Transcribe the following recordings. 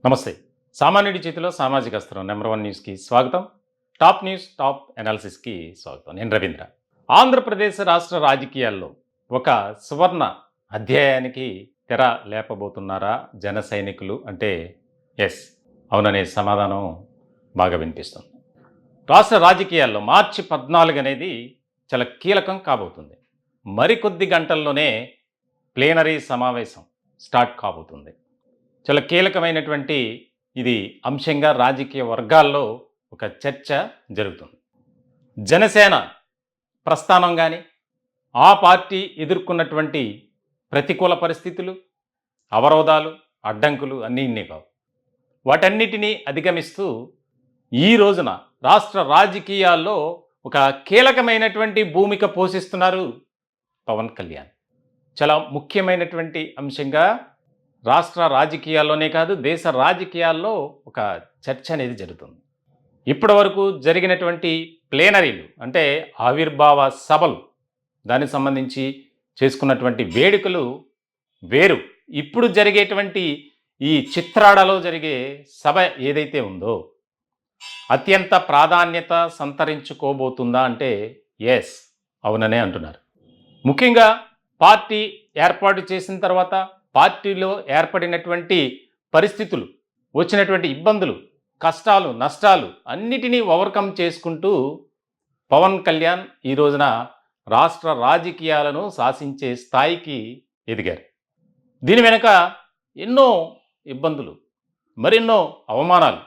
నమస్తే. సామాన్యుడి చేతిలో సామాజిక అస్త్రం నంబర్ 1 న్యూస్‌కి స్వాగతం. టాప్ న్యూస్, టాప్ అనాలిసిస్‌కి స్వాగతం. నేను రవీంద్ర. ఆంధ్రప్రదేశ్ రాష్ట్ర రాజకీయాల్లో ఒక సువర్ణ అధ్యాయానికి తెర లేపబోతున్నారా జన సైనికులు అంటే యెస్. అవుననే సమాధానం బాగా వినిపిస్తుంది. రాష్ట్ర రాజకీయాల్లో మార్చి 14 అనేది చాలా కీలకం కాబోతుంది. మరికొద్ది గంటల్లోనే ప్లీనరీ సమావేశం స్టార్ట్ కాబోతుంది. చాలా కీలకమైనటువంటి ఇది అంశంగా రాజకీయ వర్గాల్లో ఒక చర్చ జరుగుతుంది. జనసేన ప్రస్థానం కానీ, ఆ పార్టీ ఎదుర్కొన్నటువంటి ప్రతికూల పరిస్థితులు, అవరోధాలు, అడ్డంకులు అన్నీ ఇన్ని కావు. వాటన్నిటినీ అధిగమిస్తూ ఈ రోజున రాష్ట్ర రాజకీయాల్లో ఒక కీలకమైనటువంటి భూమిక పోషిస్తున్నారు పవన్ కళ్యాణ్. చాలా ముఖ్యమైనటువంటి అంశంగా రాష్ట్ర రాజకీయాల్లోనే కాదు, దేశ రాజకీయాల్లో ఒక చర్చ అనేది జరుగుతుంది. ఇప్పటి వరకు జరిగినటువంటి ప్లేనరీలు అంటే ఆవిర్భావ సభలు, దానికి సంబంధించి చేసుకున్నటువంటి వేడుకలు వేరు. ఇప్పుడు జరిగేటువంటి ఈ చిత్రాడలో జరిగే సభ ఏదైతే ఉందో అత్యంత ప్రాధాన్యత సంతరించుకోబోతుందా అంటే ఎస్, అవుననే అంటున్నారు. ముఖ్యంగా పార్టీ ఏర్పాటు చేసిన తర్వాత పార్టీలో ఏర్పడినటువంటి పరిస్థితులు, వచ్చినటువంటి ఇబ్బందులు, కష్టాలు, నష్టాలు అన్నిటినీ ఓవర్కమ్ చేసుకుంటూ పవన్ కళ్యాణ్ ఈ రోజున రాష్ట్ర రాజకీయాలను శాసించే స్థాయికి ఎదిగారు. దీని వెనుక ఎన్నో ఇబ్బందులు, మరెన్నో అవమానాలు,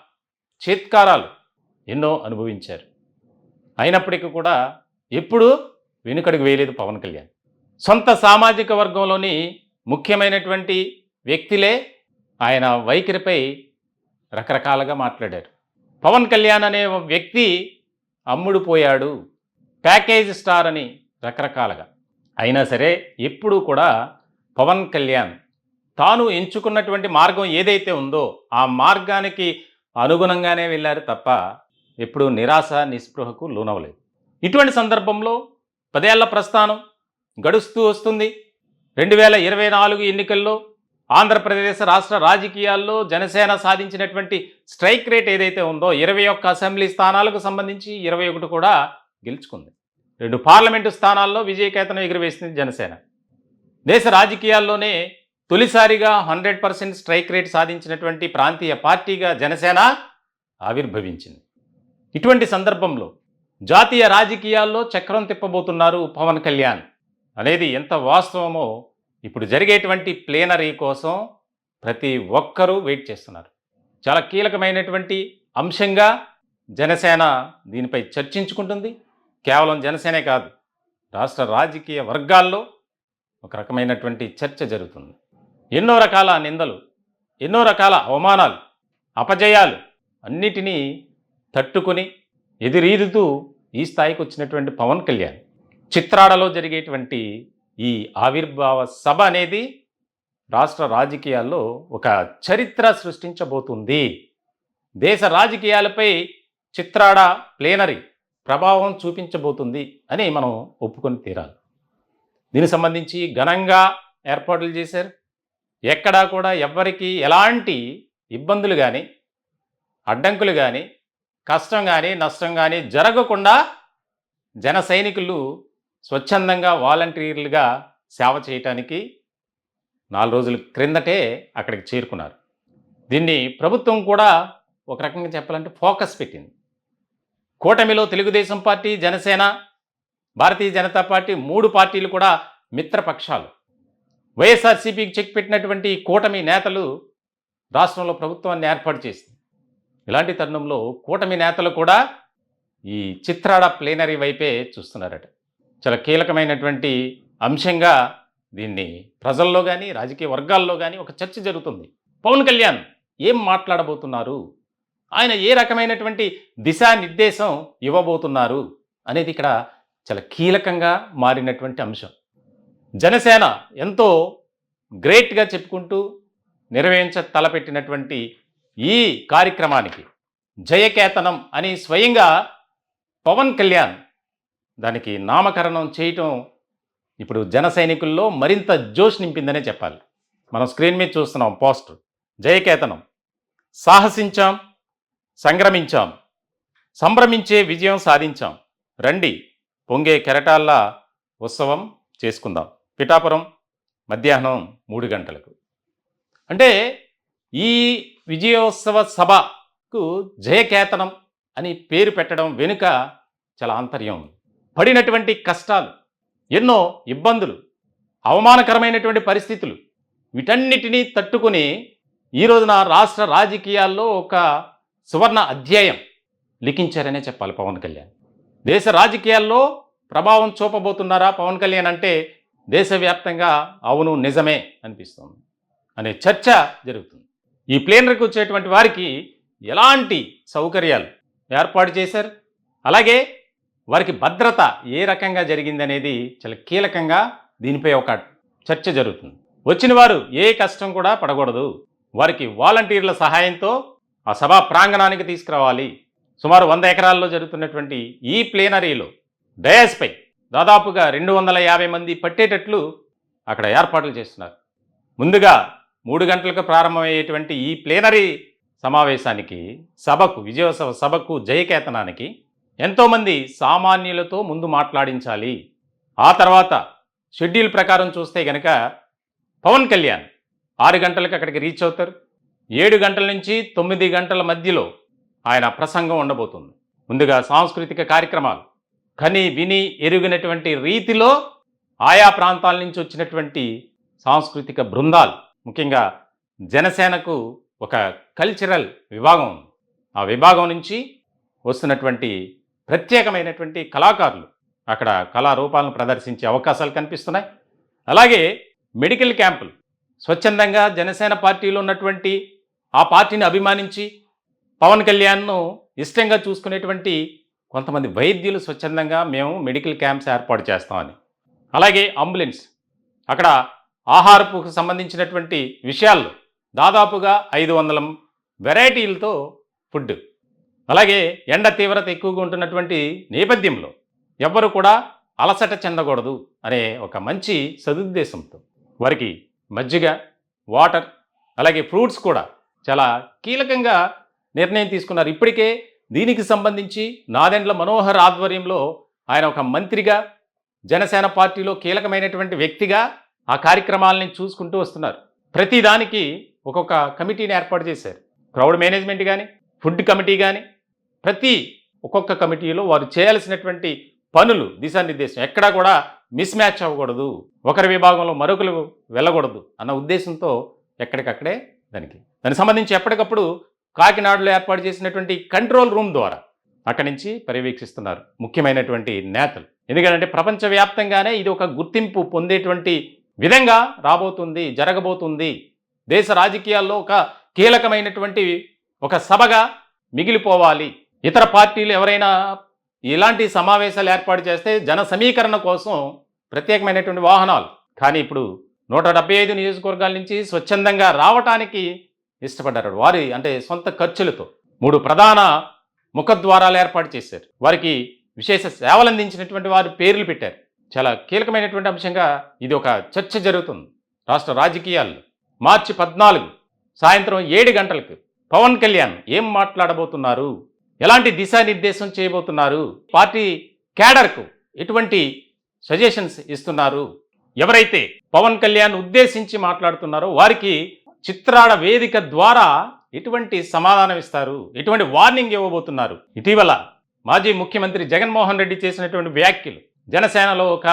చేత్కారాలు ఎన్నో అనుభవించారు. అయినప్పటికీ కూడా ఎప్పుడూ వెనుకడుగు వేయలేదు పవన్ కళ్యాణ్. సొంత సామాజిక వర్గంలోని ముఖ్యమైనటువంటి వ్యక్తులే ఆయన వైఖరిపై రకరకాలుగా మాట్లాడారు. పవన్ కళ్యాణ్ అనే వ్యక్తి అమ్ముడు పోయాడు, ప్యాకేజ్ స్టార్ అని రకరకాలుగా. అయినా సరే ఎప్పుడూ కూడా పవన్ కళ్యాణ్ తాను ఎంచుకున్నటువంటి మార్గం ఏదైతే ఉందో ఆ మార్గానికి అనుగుణంగానే వెళ్ళారు తప్ప ఎప్పుడూ నిరాశ నిస్పృహకు లోనవలేదు. ఇటువంటి సందర్భంలో 10 ఏళ్ల ప్రస్థానం గడుస్తూ వస్తుంది. 2024 ఎన్నికల్లో ఆంధ్రప్రదేశ్ రాష్ట్ర రాజకీయాల్లో జనసేన సాధించినటువంటి స్ట్రైక్ రేట్ ఏదైతే ఉందో 21 అసెంబ్లీ స్థానాలకు సంబంధించి 21 కూడా గెలుచుకుంది. 2 పార్లమెంటు స్థానాల్లో విజయకేతనం ఎగురవేసింది జనసేన. దేశ రాజకీయాల్లోనే తొలిసారిగా 100% స్ట్రైక్ రేట్ సాధించినటువంటి ప్రాంతీయ పార్టీగా జనసేన ఆవిర్భవించింది. ఇటువంటి సందర్భంలో జాతీయ రాజకీయాల్లో చక్రం తిప్పబోతున్నారు పవన్ కళ్యాణ్ అనేది ఎంత వాస్తవమో ఇప్పుడు జరిగేటువంటి ప్లేనరీ కోసం ప్రతి ఒక్కరూ వెయిట్ చేస్తున్నారు. చాలా కీలకమైనటువంటి అంశంగా జనసేన దీనిపై చర్చించుకుంటుంది. కేవలం జనసేనే కాదు, రాష్ట్ర రాజకీయ వర్గాల్లో ఒక రకమైనటువంటి చర్చ జరుగుతుంది. ఎన్నో రకాల నిందలు, ఎన్నో రకాల అవమానాలు, అపజయాలు అన్నిటినీ తట్టుకొని ఎదురీదుతూ ఈ స్థాయికి వచ్చినటువంటి పవన్ కళ్యాణ్ చిత్రాడలో జరిగేటువంటి ఈ ఆవిర్భావ సభ అనేది రాష్ట్ర రాజకీయాల్లో ఒక చరిత్ర సృష్టించబోతుంది. దేశ రాజకీయాలపై చిత్రాడ ప్లేనరీ ప్రభావం చూపించబోతుంది అని మనం ఒప్పుకొని తీరాలి. దీనికి సంబంధించి ఘనంగా ఏర్పాట్లు చేశారు. ఎక్కడా కూడా ఎవ్వరికి ఎలాంటి ఇబ్బందులు కానీ, అడ్డంకులు కానీ, కష్టం కానీ, నష్టం కానీ జరగకుండా జన సైనికులు స్వచ్ఛందంగా వాలంటీర్లుగా సేవ చేయటానికి 4 రోజుల క్రిందటే అక్కడికి చేరుకున్నారు. దీన్ని ప్రభుత్వం కూడా ఒక రకంగా చెప్పాలంటే ఫోకస్ పెట్టింది. కూటమిలో తెలుగుదేశం పార్టీ, జనసేన, భారతీయ జనతా పార్టీ 3 పార్టీలు కూడా మిత్రపక్షాలు. వైఎస్ఆర్సీపీకి చెక్ పెట్టినటువంటి కూటమి నేతలు రాష్ట్రంలో ప్రభుత్వాన్ని ఏర్పాటు చేసింది. ఇలాంటి తరుణంలో కూటమి నేతలు కూడా ఈ చిత్రాడ ప్లేనరీ వైపే చూస్తున్నారట. చాలా కీలకమైనటువంటి అంశంగా దీన్ని ప్రజల్లో కానీ, రాజకీయ వర్గాల్లో కానీ ఒక చర్చ జరుగుతుంది. పవన్ కళ్యాణ్ ఏం మాట్లాడబోతున్నారు, ఆయన ఏ రకమైనటువంటి దిశానిర్దేశం ఇవ్వబోతున్నారు అనేది ఇక్కడ చాలా కీలకంగా మారినటువంటి అంశం. జనసేన ఎంతో గ్రేట్గా చెప్పుకుంటూ తలపెట్టినటువంటి ఈ కార్యక్రమానికి జయకేతనం అని స్వయంగా పవన్ కళ్యాణ్ దానికి నామకరణం చేయటం ఇప్పుడు జన సైనికుల్లో మరింత జోష్ నింపిందనే చెప్పాలి. మనం స్క్రీన్ మీద చూస్తున్నాం పోస్టర్ జయకేతనం. సాహసించాం, సంగ్రమించాం, సంభ్రమించే విజయం సాధించాం. రండి పొంగే కెరటాల్లా ఉత్సవం చేసుకుందాం. పిఠాపురం మధ్యాహ్నం 3 గంటలకు. అంటే ఈ విజయోత్సవ సభకు జయకేతనం అని పేరు పెట్టడం వెనుక చాలా ఆంతర్యం ఉంది. పడినటువంటి కష్టాలు, ఎన్నో ఇబ్బందులు, అవమానకరమైనటువంటి పరిస్థితులు, వీటన్నిటినీ తట్టుకుని ఈ రోజున రాష్ట్ర రాజకీయాల్లో ఒక సువర్ణ అధ్యాయం లిఖించారనే చెప్పాలి పవన్ కళ్యాణ్. దేశ రాజకీయాల్లో ప్రభావం చూపబోతున్నారా పవన్ కళ్యాణ్ అంటే దేశవ్యాప్తంగా అవును నిజమే అనిపిస్తుంది అనే చర్చ జరుగుతుంది. ఈ ప్లేనరీకి వచ్చేటువంటి వారికి ఎలాంటి సౌకర్యాలు ఏర్పాటు చేశారు, అలాగే వారికి భద్రత ఏ రకంగా జరిగిందనేది చాలా కీలకంగా దీనిపై ఒక చర్చ జరుగుతుంది. వచ్చిన వారు ఏ కష్టం కూడా పడకూడదు, వారికి వాలంటీర్ల సహాయంతో ఆ సభా ప్రాంగణానికి తీసుకురావాలి. సుమారు 100 ఎకరాల్లో జరుగుతున్నటువంటి ఈ ప్లేనరీలో డయాస్పై దాదాపుగా 250 మంది పట్టేటట్లు అక్కడ ఏర్పాట్లు చేస్తున్నారు. ముందుగా 3 గంటలకు ప్రారంభమయ్యేటువంటి ఈ ప్లేనరీ సమావేశానికి, సభకు, విజయోత్సవ సభకు, జయకేతనానికి ఎంతోమంది సామాన్యులతో ముందు మాట్లాడించాలి. ఆ తర్వాత షెడ్యూల్ ప్రకారం చూస్తే గనక పవన్ కళ్యాణ్ 6 గంటలకు అక్కడికి రీచ్ అవుతారు. 7 గంటల నుంచి 9 గంటల మధ్యలో ఆయన ప్రసంగం ఉండబోతుంది. ముందుగా సాంస్కృతిక కార్యక్రమాలు, కని విని ఎరుగినటువంటి రీతిలో ఆయా ప్రాంతాల నుంచి వచ్చినటువంటి సాంస్కృతిక బృందాలు, ముఖ్యంగా జనసేనకు ఒక కల్చరల్ విభాగం ఉంది. ఆ విభాగం నుంచి వస్తున్నటువంటి ప్రత్యేకమైనటువంటి కళాకారులు అక్కడ కళారూపాలను ప్రదర్శించే అవకాశాలు కనిపిస్తున్నాయి. అలాగే మెడికల్ క్యాంపులు, స్వచ్ఛందంగా జనసేన పార్టీలో ఉన్నటువంటి, ఆ పార్టీని అభిమానించి పవన్ కళ్యాణ్ను ఇష్టంగా చూసుకునేటువంటి కొంతమంది వైద్యులు స్వచ్ఛందంగా మేము మెడికల్ క్యాంప్స్ ఏర్పాటు చేస్తామని, అలాగే అంబులెన్స్, అక్కడ ఆహారపు సంబంధించినటువంటి విషయాల్లో దాదాపుగా 500 వెరైటీలతో ఫుడ్, అలాగే ఎండ తీవ్రత ఎక్కువగా ఉంటున్నటువంటి నేపథ్యంలో ఎవ్వరు కూడా అలసట చెందకూడదు అనే ఒక మంచి సదుద్దేశంతో వారికి మజ్జిగ, వాటర్, అలాగే ఫ్రూట్స్ కూడా చాలా కీలకంగా నిర్ణయం తీసుకున్నారు. ఇప్పటికే దీనికి సంబంధించి నాదెండ్ల మనోహర్ ఆధ్వర్యంలో ఆయన ఒక మంత్రిగా, జనసేన పార్టీలో కీలకమైనటువంటి వ్యక్తిగా ఆ కార్యక్రమాలని చూసుకుంటూ వస్తున్నారు. ప్రతిదానికి ఒక్కొక్క కమిటీని ఏర్పాటు చేశారు. క్రౌడ్ మేనేజ్మెంట్ కానీ, ఫుడ్ కమిటీ కానీ, ప్రతి ఒక్కొక్క కమిటీలో వారు చేయాల్సినటువంటి పనులు, దిశానిర్దేశం, ఎక్కడా కూడా మిస్ మ్యాచ్ అవ్వకూడదు, ఒకరి విభాగంలో మరొకరు వెళ్ళకూడదు అన్న ఉద్దేశంతో ఎక్కడికక్కడే దానికి సంబంధించి ఎప్పటికప్పుడు కాకినాడలో ఏర్పాటు చేసినటువంటి కంట్రోల్ రూమ్ ద్వారా అక్కడి నుంచి పర్యవేక్షిస్తున్నారు ముఖ్యమైనటువంటి నేతలు. ఎందుకంటే ప్రపంచవ్యాప్తంగానే ఇది ఒక గుర్తింపు పొందేటువంటి విధంగా రాబోతుంది, జరగబోతుంది. దేశ రాజకీయాల్లో ఒక కీలకమైనటువంటి ఒక సభగా మిగిలిపోవాలి. ఇతర పార్టీలు ఎవరైనా ఇలాంటి సమావేశాలు ఏర్పాటు చేస్తే జన సమీకరణ కోసం ప్రత్యేకమైనటువంటి వాహనాలు, కానీ ఇప్పుడు 175 నియోజకవర్గాల నుంచి స్వచ్ఛందంగా రావటానికి ఇష్టపడ్డారు. వారి అంటే సొంత ఖర్చులతో 3 ప్రధాన ముఖద్వారాలు ఏర్పాటు చేశారు. వారికి విశేష సేవలు అందించినటువంటి వారి పేర్లు పెట్టారు. చాలా కీలకమైనటువంటి అంశంగా ఇది ఒక చర్చ జరుగుతుంది రాష్ట్ర రాజకీయాల్లో. మార్చి 14 సాయంత్రం 7 గంటలకు పవన్ కళ్యాణ్ ఏం మాట్లాడబోతున్నారు, ఎలాంటి దిశానిర్దేశం చేయబోతున్నారు, పార్టీ క్యాడర్కు ఎటువంటి సజెషన్స్ ఇస్తున్నారు, ఎవరైతే పవన్ కళ్యాణ్ ఉద్దేశించి మాట్లాడుతున్నారో వారికి చిత్రాడ వేదిక ద్వారా ఎటువంటి సమాధానం ఇస్తారు, ఎటువంటి వార్నింగ్ ఇవ్వబోతున్నారు. ఇటీవల మాజీ ముఖ్యమంత్రి జగన్మోహన్ రెడ్డి చేసినటువంటి వ్యాఖ్యలు జనసేనలో ఒక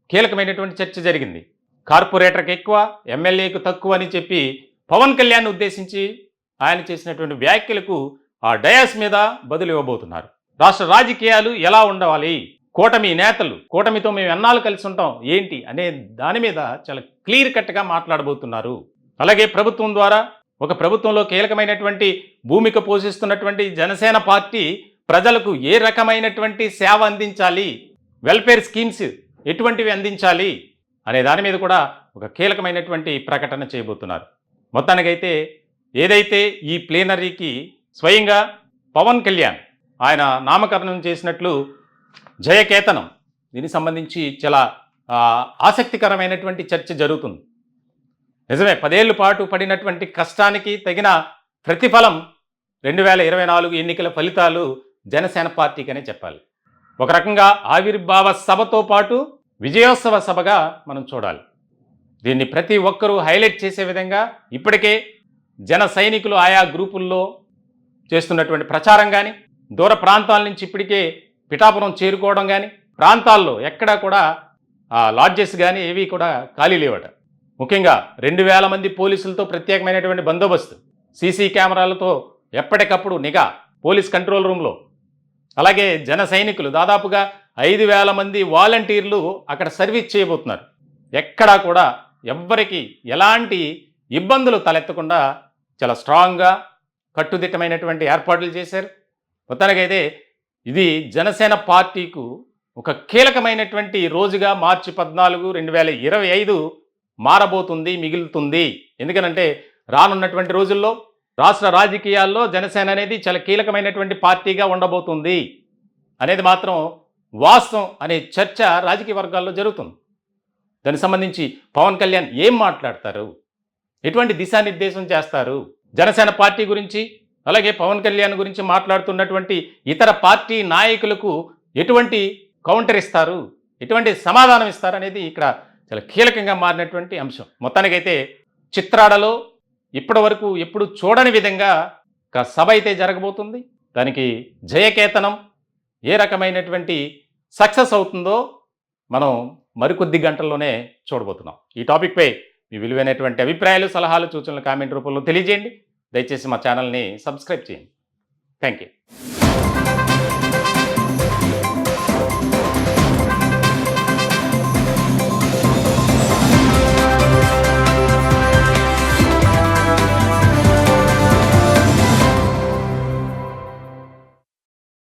కీలకమైనటువంటి చర్చ జరిగింది. కార్పొరేటర్కి ఎక్కువ, ఎమ్మెల్యేకు తక్కువ అని చెప్పి పవన్ కళ్యాణ్ ఉద్దేశించి ఆయన చేసినటువంటి వ్యాఖ్యలకు ఆ డయాస్ మీద బదులు ఇవ్వబోతున్నారు. రాష్ట్ర రాజకీయాలు ఎలా ఉండవాలి, కూటమి నేతలు, కూటమితో మేము ఎన్నాళ్ళు కలిసి ఉంటాం ఏంటి అనే దాని మీద చాలా క్లియర్ కట్గా మాట్లాడబోతున్నారు. అలాగే ప్రభుత్వం ద్వారా, ఒక ప్రభుత్వంలో కీలకమైనటువంటి భూమిక పోషిస్తున్నటువంటి జనసేన పార్టీ ప్రజలకు ఏ రకమైనటువంటి సేవ అందించాలి, వెల్ఫేర్ స్కీమ్స్ ఎటువంటివి అందించాలి అనే దాని మీద కూడా ఒక కీలకమైనటువంటి ప్రకటన చేయబోతున్నారు. మొత్తానికైతే ఏదైతే ఈ ప్లేనరీకి స్వయంగా పవన్ కళ్యాణ్ ఆయన నామకరణం చేసినట్లు జయకేతనం, దీనికి సంబంధించి చాలా ఆసక్తికరమైనటువంటి చర్చ జరుగుతుంది. నిజమే, 10 ఏళ్ల పాటు పడినటువంటి కష్టానికి తగిన ప్రతిఫలం 2024 ఎన్నికల ఫలితాలు జనసేన పార్టీకనే చెప్పాలి. ఒక రకంగా ఆవిర్భావ సభతో పాటు విజయోత్సవ సభగా మనం చూడాలి. దీన్ని ప్రతి ఒక్కరూ హైలైట్ చేసే విధంగా ఇప్పటికే జన సైనికులు ఆయా గ్రూపుల్లో చేస్తున్నటువంటి ప్రచారం కానీ, దూర ప్రాంతాల నుంచి ఇప్పటికే పిఠాపురం చేరుకోవడం కానీ, ప్రాంతాల్లో ఎక్కడా కూడా లాడ్జెస్ కానీ ఏవి కూడా ఖాళీ లేవట. ముఖ్యంగా 2000 మంది పోలీసులతో ప్రత్యేకమైనటువంటి బందోబస్తు, సీసీ కెమెరాలతో ఎప్పటికప్పుడు నిఘా, పోలీస్ కంట్రోల్ రూమ్లో, అలాగే జన సైనికులు దాదాపుగా 5000 మంది వాలంటీర్లు అక్కడ సర్వీస్ చేయబోతున్నారు. ఎక్కడా కూడా ఎవ్వరికి ఎలాంటి ఇబ్బందులు తలెత్తకుండా చాలా స్ట్రాంగ్గా కట్టుదిట్టమైనటువంటి ఏర్పాట్లు చేశారు. మొత్తానికైతే ఇది జనసేన పార్టీకు ఒక కీలకమైనటువంటి రోజుగా మార్చి 14, 2025 మారబోతుంది, మిగులుతుంది. ఎందుకనంటే రానున్నటువంటి రోజుల్లో రాష్ట్ర రాజకీయాల్లో జనసేన అనేది చాలా కీలకమైనటువంటి పార్టీగా ఉండబోతుంది అనేది మాత్రం వాస్తవం అనే చర్చ రాజకీయ వర్గాల్లో జరుగుతుంది. దానికి సంబంధించి పవన్ కళ్యాణ్ ఏం మాట్లాడతారు, ఎటువంటి దిశానిర్దేశం చేస్తారు, జనసేన పార్టీ గురించి అలాగే పవన్ కళ్యాణ్ గురించి మాట్లాడుతున్నటువంటి ఇతర పార్టీ నాయకులకు ఎటువంటి కౌంటర్ ఇస్తారు, ఎటువంటి సమాధానం ఇస్తారు అనేది ఇక్కడ చాలా కీలకంగా మారినటువంటి అంశం. మొత్తానికైతే చిత్రాడలో ఇప్పటి వరకు ఎప్పుడు చూడని విధంగా ఒక సభ అయితే జరగబోతుంది. దానికి జయకేతనం ఏ రకమైనటువంటి సక్సెస్ అవుతుందో మనం మరికొద్ది గంటల్లోనే చూడబోతున్నాం. ఈ టాపిక్పై మీ విలువైనటువంటి అభిప్రాయాలు, సలహాలు, సూచనలు కామెంట్ రూపంలో తెలియజేయండి. దయచేసి మా ఛానల్ని సబ్స్క్రైబ్ చేయండి. Thank you.